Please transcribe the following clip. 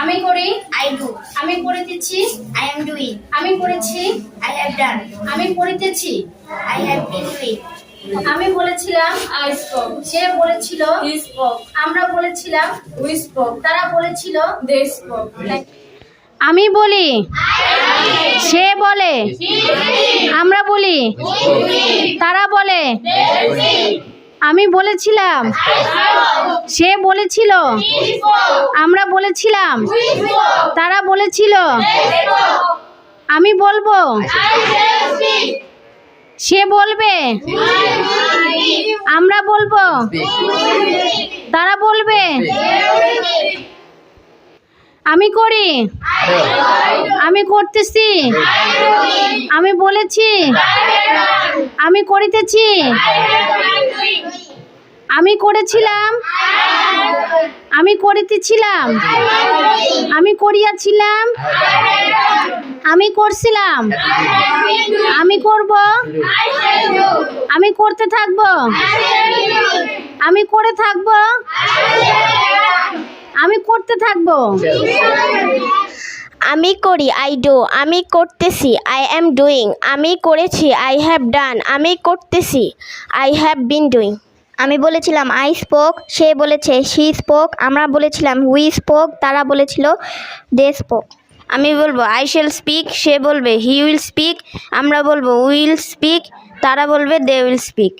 আমি করি, I do. আমি করিতেছি, I am doing. আমি করেছি, I have done. আমি করিতেছি। I have been doing. আমি বলেছিলাম, I spoke. সে বলেছিল, He spoke. আমরা বলেছিলাম, We spoke. তারা বলেছিল। They spoke. আমি বলি, সে বলে, আমরা বলি, তারা বলে। আমি বলেছিলাম, সে বলেছিল, আমরা বলেছিলাম, তারা বলেছিল। আমি বলবো, সে বলবে, আমরা বলবো, তারা বলবে। আমি করি, আমি করতেছি, আমি বলেছি, আমি করিতেছি, আমি করেছিলাম, আমি করিতেছিলাম, আমি করিয়াছিলাম, আমি করছিলাম, আমি করব, আমি করতে থাকব, আমি করে থাকব, আমি করতে থাকব। আমি করি, আই ডু। আমি করতেছি, আই অ্যাম ডুইং। আমি করেছি, আই হ্যাভ ডান। আমি করতেছি, আই হ্যাভ বিন ডুইং। আমি বলেছিলাম, আই স্পোক। সে বলেছে, শি স্পোক। আমরা বলেছিলাম, উই স্পোক। তারা বলেছিল, দে স্পোক। আমি বলবো, আই শ্যাল স্পিক। সে বলবে, হি উইল স্পিক। আমরা বলবো, উইল স্পিক। তারা বলবে, দে উইল স্পিক।